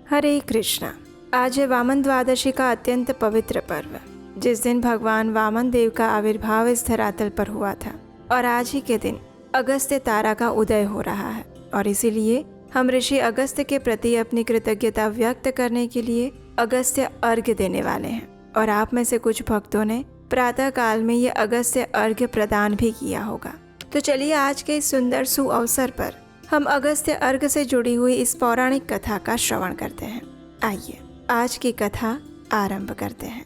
हरे कृष्णा। आज है वामन द्वादशी का अत्यंत पवित्र पर्व, जिस दिन भगवान वामन देव का आविर्भाव इस धरातल पर हुआ था। और आज ही के दिन अगस्त्य तारा का उदय हो रहा है और इसीलिए हम ऋषि अगस्त्य के प्रति अपनी कृतज्ञता व्यक्त करने के लिए अगस्त्य अर्घ्य देने वाले हैं। और आप में से कुछ भक्तों ने प्रातः काल में ये अगस्त्य अर्घ्य प्रदान भी किया होगा। तो चलिए आज के इस सुंदर सुअवसर पर हम अगस्त्य अर्घ्य से जुड़ी हुई इस पौराणिक कथा का श्रवण करते हैं। आइए आज की कथा आरंभ करते हैं।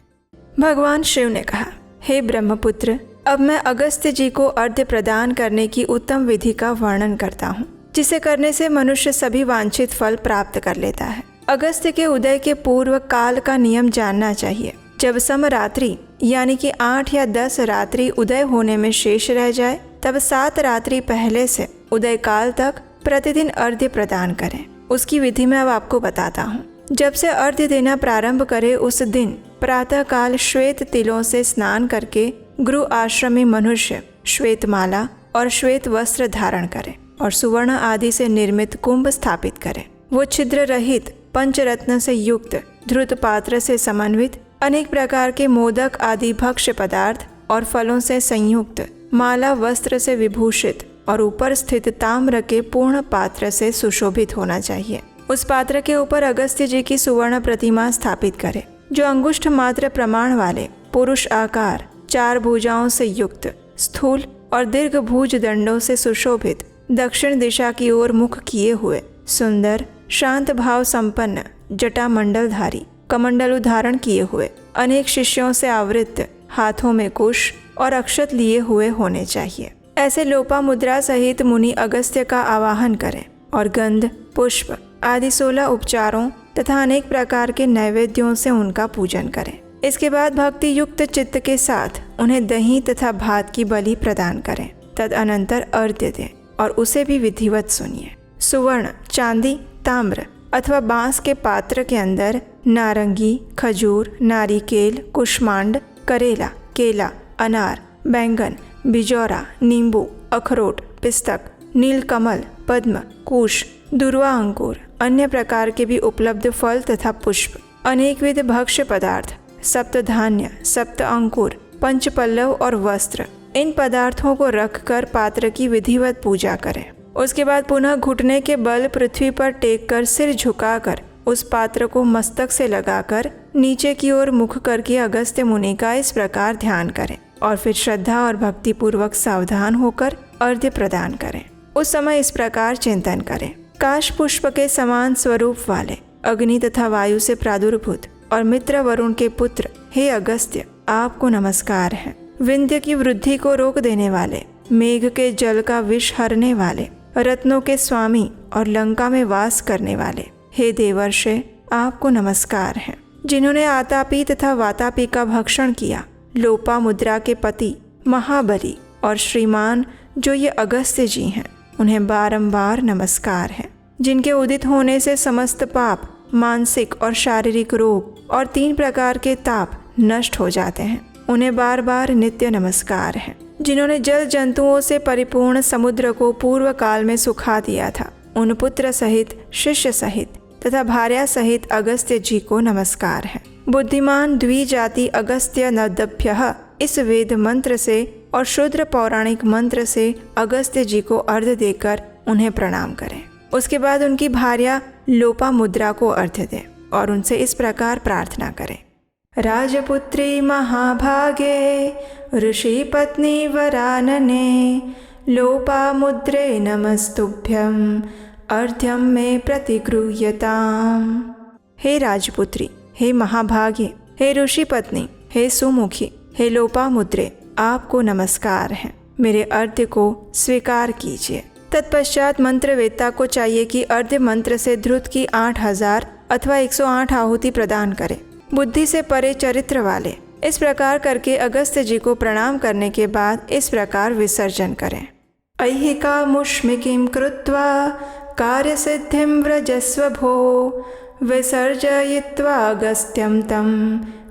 भगवान शिव ने कहा, हे ब्रह्मपुत्र, अब मैं अगस्त्य जी को अर्घ्य प्रदान करने की उत्तम विधि का वर्णन करता हूँ, जिसे करने से मनुष्य सभी वांछित फल प्राप्त कर लेता है। अगस्त्य के उदय के पूर्व काल का नियम जानना चाहिए। जब समरात्रि यानी कि 8 या 10 रात्रि उदय होने में शेष रह जाए, तब 7 रात्रि पहले से उदय काल तक प्रतिदिन अर्घ्य प्रदान करें। उसकी विधि मैं अब आपको बताता हूँ। जब से अर्घ्य देना प्रारंभ करे, उस दिन प्रातः काल श्वेत तिलों से स्नान करके गुरु आश्रमी मनुष्य श्वेत माला और श्वेत वस्त्र धारण करे और सुवर्ण आदि से निर्मित कुंभ स्थापित करे। वो छिद्र रहित पंचरत्न से युक्त धृत पात्र से समन्वित अनेक प्रकार के मोदक आदि भक्ष्य पदार्थ और फलों से संयुक्त माला वस्त्र से विभूषित और ऊपर स्थित ताम्र के पूर्ण पात्र से सुशोभित होना चाहिए। उस पात्र के ऊपर अगस्त्य जी की सुवर्ण प्रतिमा स्थापित करे, जो अंगुष्ठ मात्र प्रमाण वाले पुरुष आकार 4 भुजाओं से युक्त स्थूल और दीर्घ भुज दंडों से सुशोभित दक्षिण दिशा की ओर मुख किए हुए सुंदर शांत भाव संपन्न जटा मंडलधारी कमंडलु धारण किए हुए अनेक शिष्यों से आवृत हाथों में कुश और अक्षत लिए हुए होने चाहिए। ऐसे लोपा मुद्रा सहित मुनि अगस्त्य का आवाहन करें और गंध पुष्प आदि 16 उपचारों तथा अनेक प्रकार के नैवेद्यों से उनका पूजन करें। इसके बाद भक्ति युक्त चित्त के साथ उन्हें दही तथा भात की बलि प्रदान करें। तदअनंतर अर्घ्य दें और उसे भी विधिवत सुनिए। सुवर्ण, चांदी, ताम्र अथवा बांस के पात्र के अंदर नारंगी, खजूर, नारिकेल, कुष्मांड, करेला, केला, अनार, बैंगन, बिजौरा, नींबू, अखरोट, पिस्तक, नीलकमल, पद्म, कुश, दुर्वा अंकुर, अन्य प्रकार के भी उपलब्ध फल तथा पुष्प, अनेकविध भक्ष्य पदार्थ, सप्त धान्य, सप्त अंकुर, पंचपल्लव और वस्त्र, इन पदार्थों को रखकर पात्र की विधिवत पूजा करें। उसके बाद पुनः घुटने के बल पृथ्वी पर टेक कर सिर झुकाकर उस पात्र को मस्तक से लगाकर नीचे की ओर मुख करके अगस्त्य मुनि का इस प्रकार ध्यान करें और फिर श्रद्धा और भक्ति पूर्वक सावधान होकर अर्घ्य प्रदान करें। उस समय इस प्रकार चिंतन करें, काश पुष्प के समान स्वरूप वाले अग्नि तथा वायु से प्रादुर्भूत और मित्र वरुण के पुत्र हे अगस्त्य, आपको नमस्कार है। विंध्य की वृद्धि को रोक देने वाले, मेघ के जल का विष हरने वाले, रत्नों के स्वामी और लंका में वास करने वाले हे देवर्षे, आपको नमस्कार है। जिन्होंने आतापी तथा वातापी का भक्षण किया, लोपा मुद्रा के पति महाबली और श्रीमान जो ये अगस्त्य जी हैं, उन्हें बारंबार नमस्कार है। जिनके उदित होने से समस्त पाप, मानसिक और शारीरिक रोग और 3 प्रकार के ताप नष्ट हो जाते हैं, उन्हें बार बार नित्य नमस्कार है। जिन्होंने जल जंतुओं से परिपूर्ण समुद्र को पूर्व काल में सुखा दिया था, उन पुत्र सहित, शिष्य सहित तथा भार्या सहित अगस्त्य जी को नमस्कार है। बुद्धिमान द्विजाति अगस्त्य नद्भ्यः इस वेद मंत्र से और शूद्र पौराणिक मंत्र से अगस्त्य जी को अर्घ्य देकर उन्हें प्रणाम करें। उसके बाद उनकी भार्या लोपा मुद्रा को अर्घ्य दें और उनसे इस प्रकार प्रार्थना करें, राजपुत्री महाभागे ऋषि पत्नी वरानने लोपा मुद्रे नमस्तुभ्यं अर्घ्यं मे प्रतिगृह्यताम्। हे राजपुत्री, हे महाभागे, हे ऋषि पत्नी, हे सुमुखी, हे लोपा मुद्रे, आपको नमस्कार है। मेरे अर्घ्य को स्वीकार कीजिए। तत्पश्चात मंत्रवेत्ता को चाहिए कि अर्घ्य मंत्र से धृत की 8000 अथवा 108 आहुति प्रदान करे। बुद्धि से परे चरित्र वाले इस प्रकार करके अगस्त्य जी को प्रणाम करने के बाद इस प्रकार विसर्जन करें, ऐहिका मुष्मिकीं कृत्वा कार्य सिद्धिं व्रजस्व भो विसर्जयित्वा अगस्त्यं तं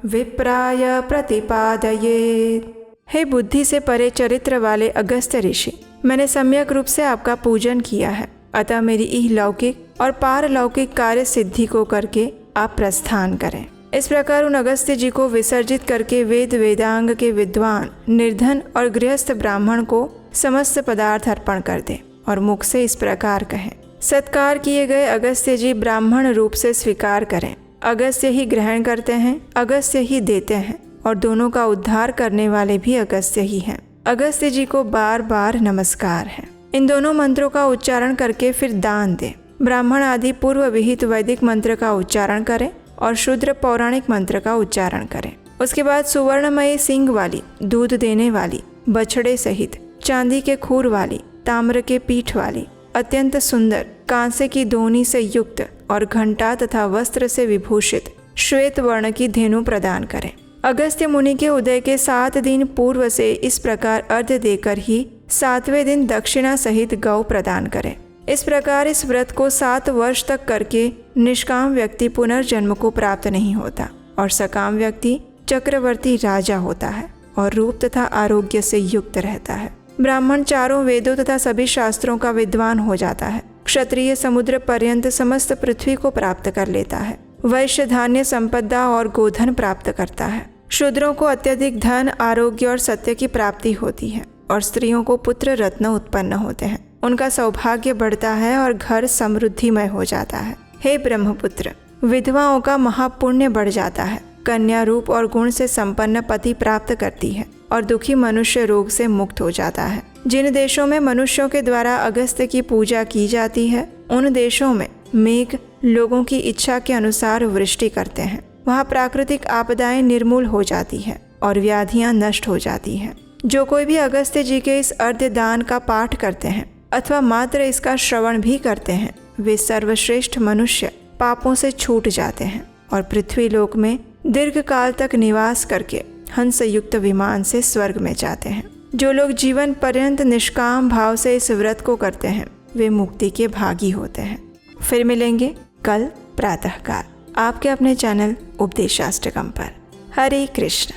विप्राय प्रतिपादयेत्। हे बुद्धि से परे चरित्र वाले अगस्त्य ऋषि, मैंने सम्यक रूप से आपका पूजन किया है, अतः मेरी इहलौकिक और पारलौकिक कार्य सिद्धि को करके आप प्रस्थान करें। इस प्रकार उन अगस्त्य जी को विसर्जित करके वेद वेदांग के विद्वान, निर्धन और गृहस्थ ब्राह्मण को समस्त पदार्थ अर्पण कर दे और मुख से इस प्रकार कहें, सत्कार किए गए अगस्त्य जी ब्राह्मण रूप से स्वीकार करें। अगस्त्य ही ग्रहण करते हैं, अगस्त्य ही देते हैं और दोनों का उद्धार करने वाले भी अगस्त्य ही हैं। अगस्त्य जी को बार बार नमस्कार है। इन दोनों मंत्रों का उच्चारण करके फिर दान दें। ब्राह्मण आदि पूर्व विहित वैदिक मंत्र का उच्चारण करें और शूद्र पौराणिक मंत्र का उच्चारण करें। उसके बाद सुवर्णमयी सींग वाली, दूध देने वाली, बछड़े सहित चांदी के खूर वाली, ताम्र के पीठ वाली, अत्यंत सुंदर कांसे की दोनी से युक्त और घंटा तथा वस्त्र से विभूषित श्वेत वर्ण की धेनु प्रदान करें। अगस्त्य मुनि के उदय के 7 दिन पूर्व से इस प्रकार अर्घ्य देकर ही 7वें दिन दक्षिणा सहित गौ प्रदान करें। इस प्रकार इस व्रत को 7 वर्ष तक करके निष्काम व्यक्ति पुनर्जन्म को प्राप्त नहीं होता और सकाम व्यक्ति चक्रवर्ती राजा होता है और रूप तथा आरोग्य से युक्त रहता है। ब्राह्मण चारों वेदों तथा सभी शास्त्रों का विद्वान हो जाता है। क्षत्रिय समुद्र पर्यंत समस्त पृथ्वी को प्राप्त कर लेता है। वैश्य धान्य संपदा और गोधन प्राप्त करता है। शूद्रों को अत्यधिक धन, आरोग्य और सत्य की प्राप्ति होती है और स्त्रियों को पुत्र रत्न उत्पन्न होते हैं। उनका सौभाग्य बढ़ता है और घर समृद्धिमय हो जाता है। हे ब्रह्मपुत्र, विधवाओं का महापुण्य बढ़ जाता है। कन्या रूप और गुण से संपन्न पति प्राप्त करती है और दुखी मनुष्य रोग से मुक्त हो जाता है। जिन देशों में मनुष्यों के द्वारा अगस्त्य की पूजा की जाती है, उन देशों में मेघ लोगों की इच्छा के अनुसार वृष्टि करते हैं। वहाँ प्राकृतिक आपदाएं निर्मूल हो जाती है और व्याधियां नष्ट हो जाती हैं। जो कोई भी अगस्त्य जी के इस अर्घ्य दान का पाठ करते हैं अथवा मात्र इसका श्रवण भी करते हैं, वे सर्वश्रेष्ठ मनुष्य पापों से छूट जाते हैं और पृथ्वी लोक में दीर्घ काल तक निवास करके हंस युक्त विमान से स्वर्ग में जाते हैं। जो लोग जीवन पर्यंत निष्काम भाव से इस व्रत को करते हैं, वे मुक्ति के भागी होते हैं। फिर मिलेंगे कल प्रातःकाल आपके अपने चैनल उपदेशाष्टकम पर। हरे कृष्ण।